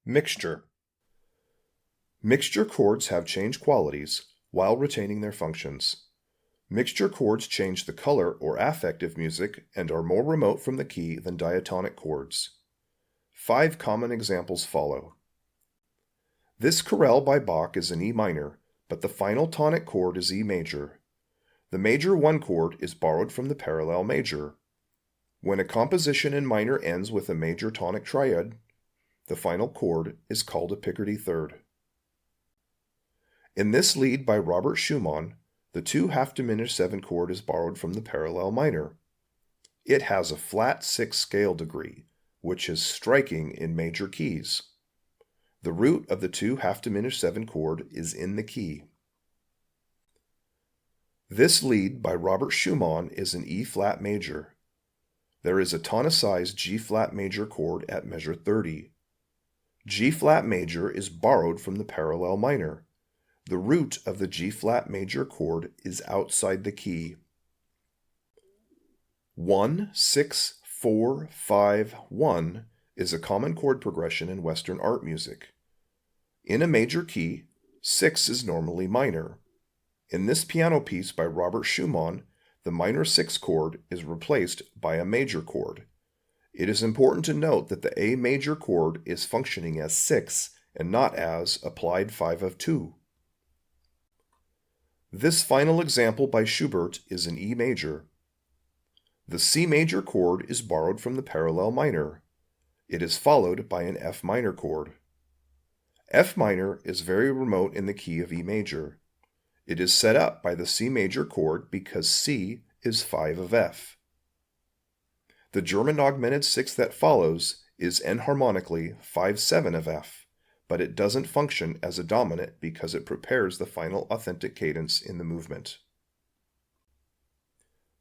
Mixture. Mixture chords have change qualities while retaining their functions. Mixture chords change the color or affect of music and are more remote from the key than diatonic chords. 5 common examples follow. This chorale by Bach is in E minor, but the final tonic chord is E major. The major 1 chord is borrowed from the parallel major. When a composition in minor ends with a major tonic triad, the final chord is called a Picardy third. In this lead by Robert Schumann, the 2 half diminished 7 chord is borrowed from the parallel minor. It has a flat 6 scale degree, which is striking in major keys. The root of the 2 half diminished 7 chord is in the key. This lead by Robert Schumann is in E flat major. There is a tonicized G flat major chord at measure 30. G flat major is borrowed from the parallel minor. The root of the G flat major chord is outside the key. 1, 6, 4, 5, 1 is a common chord progression in Western art music. In a major key, 6 is normally minor. In this piano piece by Robert Schumann, the minor 6 chord is replaced by a major chord. It is important to note that the A major chord is functioning as 6 and not as applied 5 of 2. This final example by Schubert is in E major. The C major chord is borrowed from the parallel minor. It is followed by an F minor chord. F minor is very remote in the key of E major. It is set up by the C major chord because C is 5 of F. The German augmented 6 that follows is enharmonically 5/7 of F, but it doesn't function as a dominant because it prepares the final authentic cadence in the movement.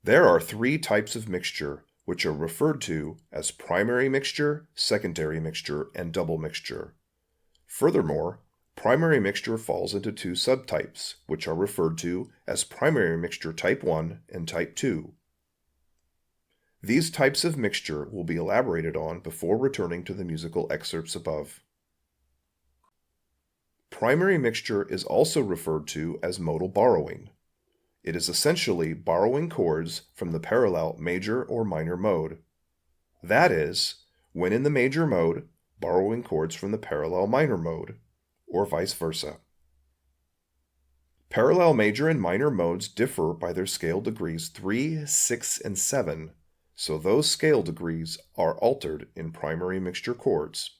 There are 3 types of mixture, which are referred to as primary mixture, secondary mixture, and double mixture. Furthermore, primary mixture falls into 2 subtypes, which are referred to as primary mixture type 1 and type 2. These types of mixture will be elaborated on before returning to the musical excerpts above. Primary mixture is also referred to as modal borrowing. It is essentially borrowing chords from the parallel major or minor mode. That is, when in the major mode, borrowing chords from the parallel minor mode, or vice versa. Parallel major and minor modes differ by their scale degrees 3, 6, and 7, so those scale degrees are altered in primary mixture chords.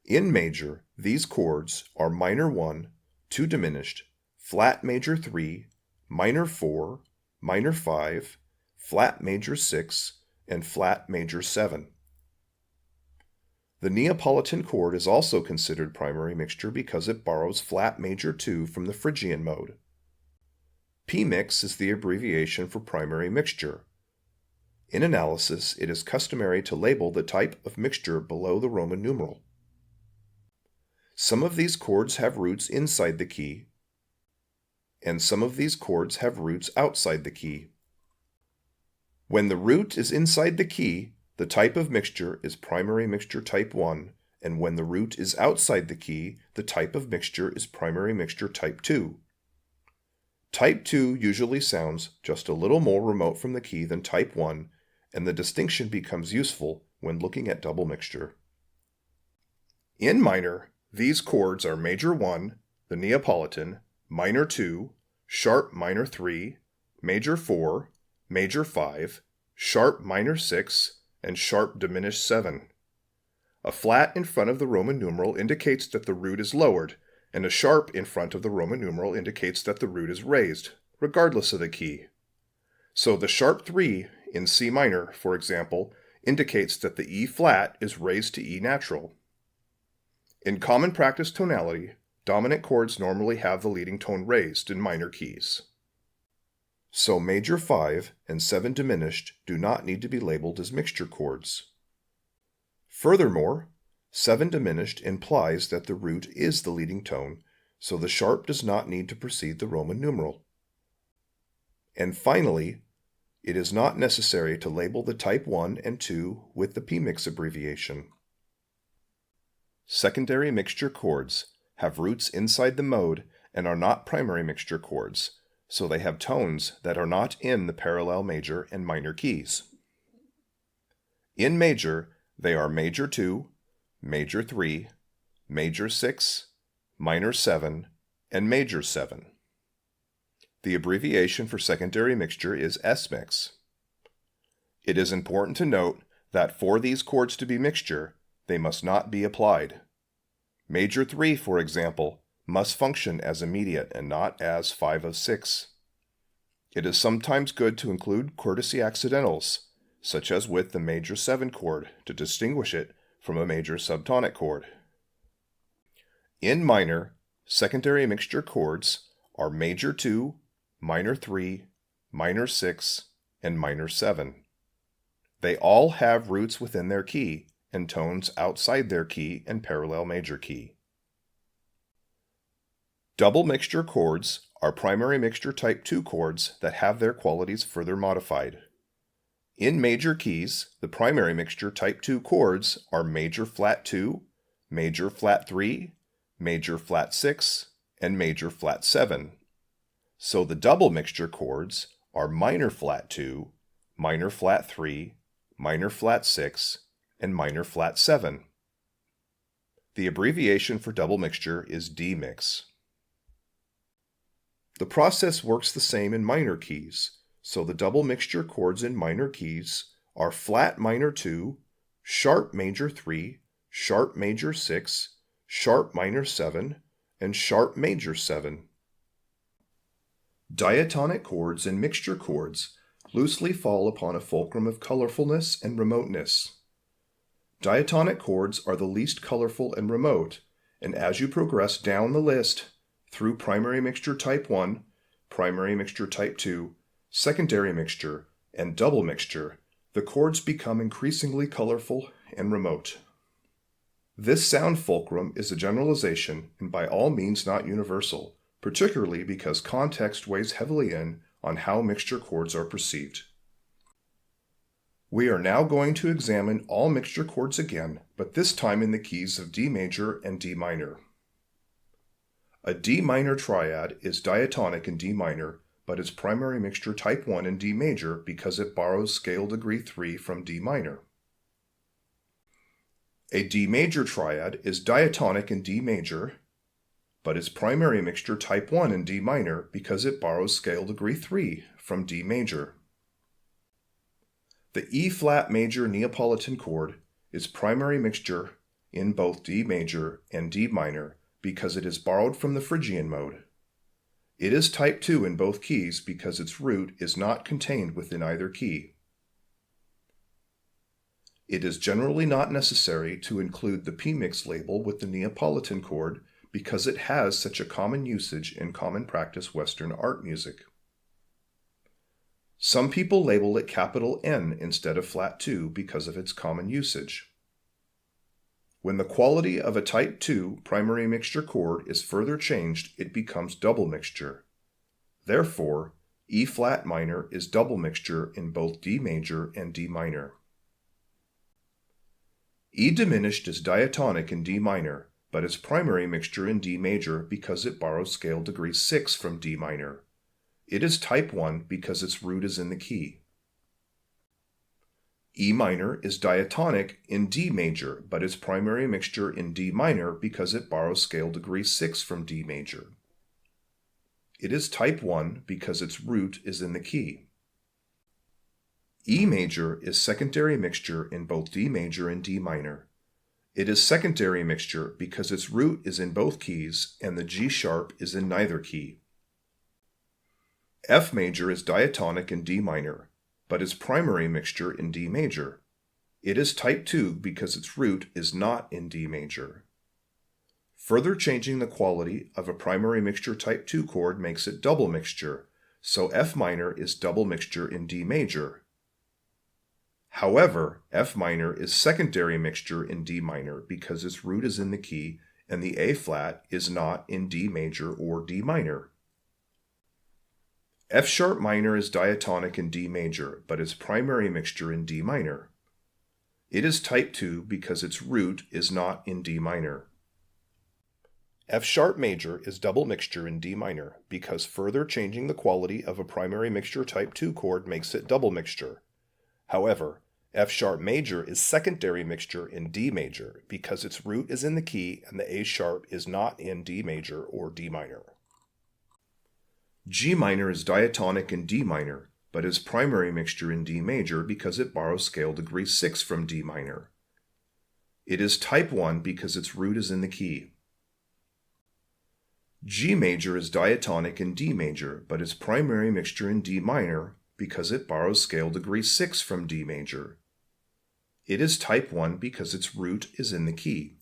In major, these chords are minor 1, 2 diminished, flat major 3, minor 4, minor 5, flat major 6, and flat major 7. The Neapolitan chord is also considered primary mixture because it borrows flat major 2 from the Phrygian mode. P-mix is the abbreviation for primary mixture. In analysis, it is customary to label the type of mixture below the Roman numeral. Some of these chords have roots inside the key, and some of these chords have roots outside the key. When the root is inside the key, the type of mixture is primary mixture type 1, and when the root is outside the key, the type of mixture is primary mixture type 2. Type 2 usually sounds just a little more remote from the key than type 1, and the distinction becomes useful when looking at double mixture. In minor, these chords are major 1, the Neapolitan, minor 2, sharp minor 3, major 4, major 5, sharp minor 6, and sharp diminished 7. A flat in front of the Roman numeral indicates that the root is lowered, and a sharp in front of the Roman numeral indicates that the root is raised, regardless of the key. So the sharp 3 in C minor, for example, indicates that the E flat is raised to E natural. In common practice tonality, dominant chords normally have the leading tone raised in minor keys. So major 5 and 7 diminished do not need to be labeled as mixture chords. Furthermore, 7 diminished implies that the root is the leading tone, so the sharp does not need to precede the Roman numeral. And finally, it is not necessary to label the type 1 and 2 with the P-mix abbreviation. secondary mixture chords have roots inside the mode and are not primary mixture chords, so they have tones that are not in the parallel major and minor keys. In major, they are major 2, major 3, major 6, minor 7, and major 7. The abbreviation for secondary mixture is S-mix. It is important to note that for these chords to be mixture, they must not be applied. Major 3, for example, must function as immediate and not as 5 of 6. It is sometimes good to include courtesy accidentals, such as with the major 7 chord, to distinguish it from a major subtonic chord. In minor, secondary mixture chords are major 2, minor 3, minor 6, and minor 7. They all have roots within their key and tones outside their key and parallel major key. Double mixture chords are primary mixture type 2 chords that have their qualities further modified. In major keys, the primary mixture type 2 chords are major flat 2, major flat 3, major flat 6, and major flat 7. So the double mixture chords are minor flat 2, minor flat 3, minor flat 6, and minor flat 7. The abbreviation for double mixture is D-mix. The process works the same in minor keys, so the double mixture chords in minor keys are flat minor 2, sharp major 3, sharp major 6, sharp minor 7, and sharp major 7. Diatonic chords and mixture chords loosely fall upon a fulcrum of colorfulness and remoteness. Diatonic chords are the least colorful and remote, and as you progress down the list through primary mixture type 1, primary mixture type 2, secondary mixture, and double mixture, the chords become increasingly colorful and remote. This sound fulcrum is a generalization and by all means not universal, particularly because context weighs heavily in on how mixture chords are perceived. We are now going to examine all mixture chords again, but this time in the keys of D major and D minor. A D minor triad is diatonic in D minor, but is primary mixture type 1 in D major because it borrows scale degree 3 from D minor. A D major triad is diatonic in D major, but is primary mixture type 1 in D minor because it borrows scale degree 3 from D major. The E-flat major Neapolitan chord is primary mixture in both D major and D minor because it is borrowed from the Phrygian mode. It is type 2 in both keys because its root is not contained within either key. It is generally not necessary to include the P-mix label with the Neapolitan chord because it has such a common usage in common practice Western art music. Some people label it capital N instead of flat 2 because of its common usage. When the quality of a type 2 primary mixture chord is further changed, it becomes double mixture. Therefore, E-flat minor is double mixture in both D major and D minor. E diminished is diatonic in D minor, but is primary mixture in D major because it borrows scale degree 6 from D minor. It is type 1 because its root is in the key. E minor is diatonic in D major, but is primary mixture in D minor because it borrows scale degree 6 from D major. It is type 1 because its root is in the key. E major is secondary mixture in both D major and D minor. It is secondary mixture because its root is in both keys and the G sharp is in neither key. F major is diatonic in D minor, but is primary mixture in D major. It is type 2 because its root is not in D major. Further changing the quality of a primary mixture type 2 chord makes it double mixture, so F minor is double mixture in D major. However, F minor is secondary mixture in D minor because its root is in the key and the A flat is not in D major or D minor. F sharp minor is diatonic in D major, but is primary mixture in D minor. It is type 2 because its root is not in D minor. F sharp major is double mixture in D minor because further changing the quality of a primary mixture type 2 chord makes it double mixture. However, F sharp major is secondary mixture in D major because its root is in the key and the A sharp is not in D major or D minor. G minor is diatonic in D minor, but is primary mixture in D major because it borrows scale degree 6 from D minor. It is type 1 because its root is in the key. G major is diatonic in D major, but is primary mixture in D minor because it borrows scale degree 6 from D major. It is type 1 because its root is in the key.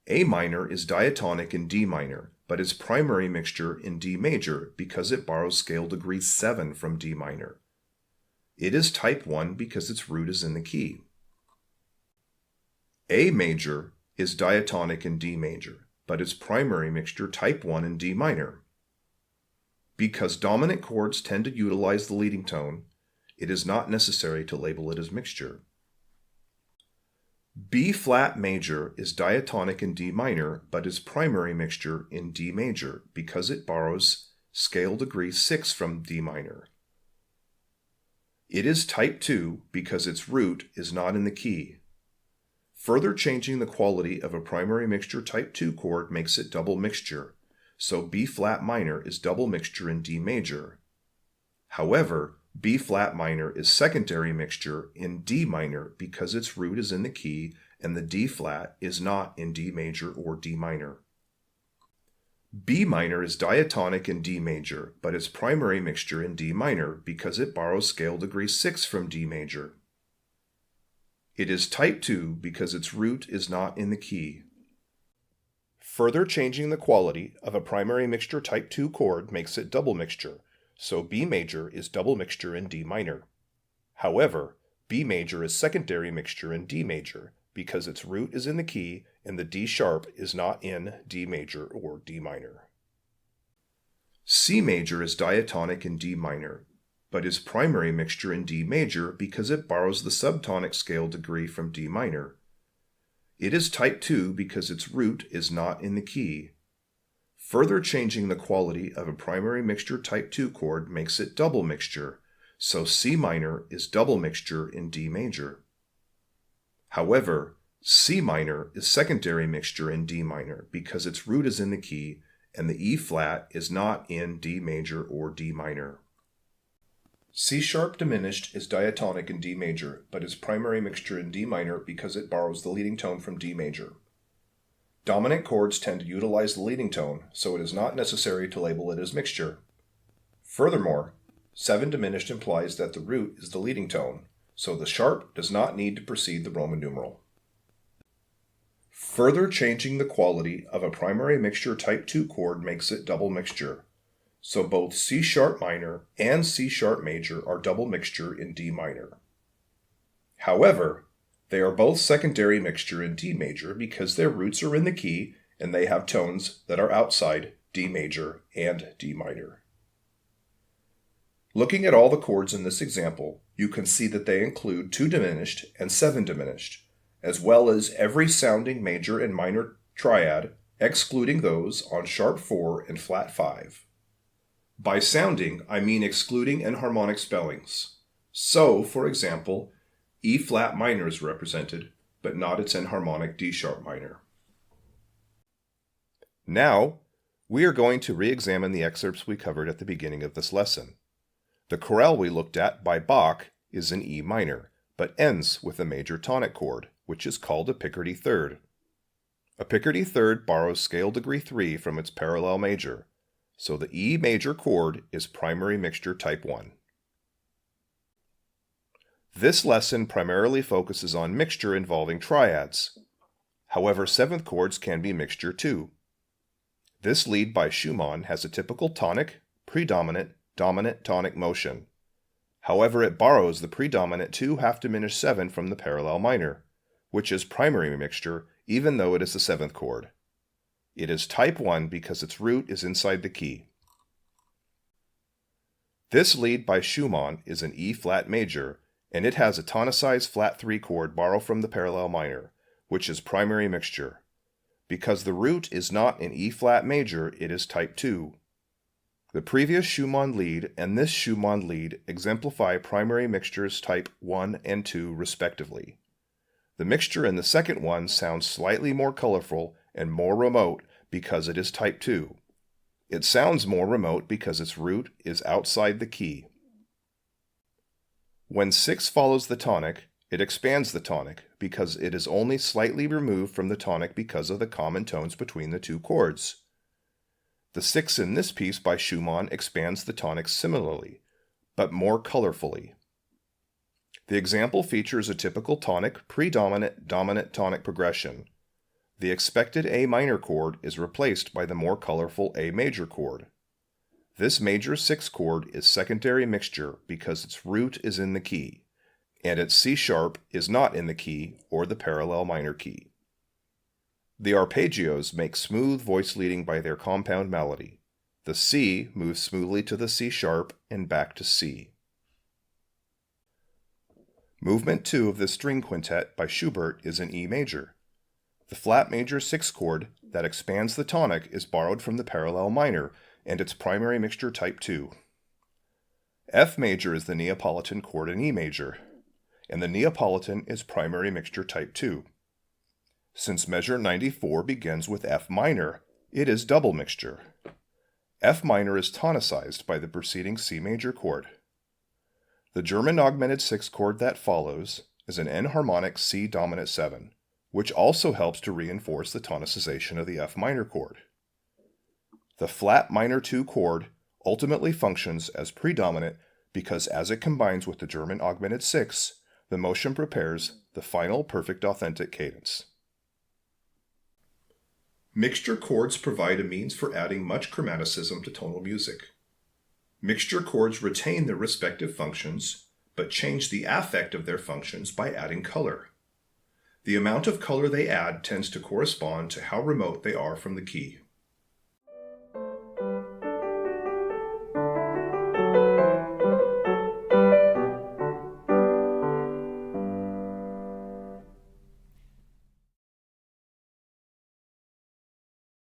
A minor is diatonic in D minor, but is primary mixture in D major because it borrows scale degree 7 from D minor. It is type 1 because its root is in the key. A major is diatonic in D major, but its primary mixture type 1 in D minor. Because dominant chords tend to utilize the leading tone, it is not necessary to label it as mixture. B flat major is diatonic in D minor, but is primary mixture in D major because it borrows scale degree 6 from D minor. It is type 2 because its root is not in the key. Further changing the quality of a primary mixture type 2 chord makes it double mixture, so B flat minor is double mixture in D major. However, B flat minor is secondary mixture in D minor because its root is in the key and the D flat is not in D major or D minor. B minor is diatonic in D major, but is primary mixture in D minor because it borrows scale degree 6 from D major. It is type 2 because its root is not in the key. Further changing the quality of a primary mixture type 2 chord makes it double mixture, so B major is double mixture in D minor. However, B major is secondary mixture in D major because its root is in the key and the D sharp is not in D major or D minor. C major is diatonic in D minor, but is primary mixture in D major because it borrows the subtonic scale degree from D minor. It is type 2 because its root is not in the key. Further changing the quality of a primary mixture type 2 chord makes it double mixture, so C minor is double mixture in D major. However, C minor is secondary mixture in D minor because its root is in the key and the E flat is not in D major or D minor. C sharp diminished is diatonic in D major, but is primary mixture in D minor because it borrows the leading tone from D major. Dominant chords tend to utilize the leading tone, so it is not necessary to label it as mixture. Furthermore, 7 diminished implies that the root is the leading tone, so the sharp does not need to precede the Roman numeral. Further changing the quality of a primary mixture type 2 chord makes it double mixture, so both C sharp minor and C sharp major are double mixture in D minor. However, they are both secondary mixture in D major because their roots are in the key and they have tones that are outside D major and D minor. Looking at all the chords in this example, you can see that they include 2 diminished and 7 diminished, as well as every sounding major and minor triad, excluding those on sharp 4 and flat 5. By sounding, I mean excluding enharmonic spellings. So, for example, E flat minor is represented, but not its enharmonic D sharp minor. Now, we are going to re-examine the excerpts we covered at the beginning of this lesson. The chorale we looked at by Bach is in E minor, but ends with a major tonic chord, which is called a Picardy third. A Picardy third borrows scale degree 3 from its parallel major, so the E major chord is primary mixture type 1. This lesson primarily focuses on mixture involving triads. However, 7th chords can be mixture too. This lead by Schumann has a typical tonic, predominant, dominant tonic motion. However, it borrows the predominant 2 half diminished 7 from the parallel minor, which is primary mixture even though it is the 7th chord. It is type 1 because its root is inside the key. This lead by Schumann is an E flat major, and it has a tonicized flat 3 chord borrowed from the parallel minor, which is primary mixture. Because the root is not in E flat major, it is type 2. The previous Schumann lead and this Schumann lead exemplify primary mixtures type 1 and 2 respectively. The mixture in the second one sounds slightly more colorful and more remote because it is type 2. It sounds more remote because its root is outside the key. When 6 follows the tonic, it expands the tonic because it is only slightly removed from the tonic because of the common tones between the two chords. The 6 in this piece by Schumann expands the tonic similarly, but more colorfully. The example features a typical tonic predominant dominant tonic progression. The expected A minor chord is replaced by the more colorful A major chord. This major 6 chord is secondary mixture because its root is in the key, and its C sharp is not in the key or the parallel minor key. The arpeggios make smooth voice leading by their compound melody. The C moves smoothly to the C sharp and back to C. Movement 2 of the string quintet by Schubert is in E major. The flat major 6 chord that expands the tonic is borrowed from the parallel minor and its primary mixture type 2. F major is the Neapolitan chord in E major, and the Neapolitan is primary mixture type 2. Since measure 94 begins with F minor, it is double mixture. F minor is tonicized by the preceding C major chord. The German augmented 6 chord that follows is an enharmonic C dominant 7, which also helps to reinforce the tonicization of the F minor chord. The flat minor 2 chord ultimately functions as predominant because as it combines with the German augmented 6, the motion prepares the final perfect authentic cadence. Mixture chords provide a means for adding much chromaticism to tonal music. Mixture chords retain their respective functions, but change the affect of their functions by adding color. The amount of color they add tends to correspond to how remote they are from the key.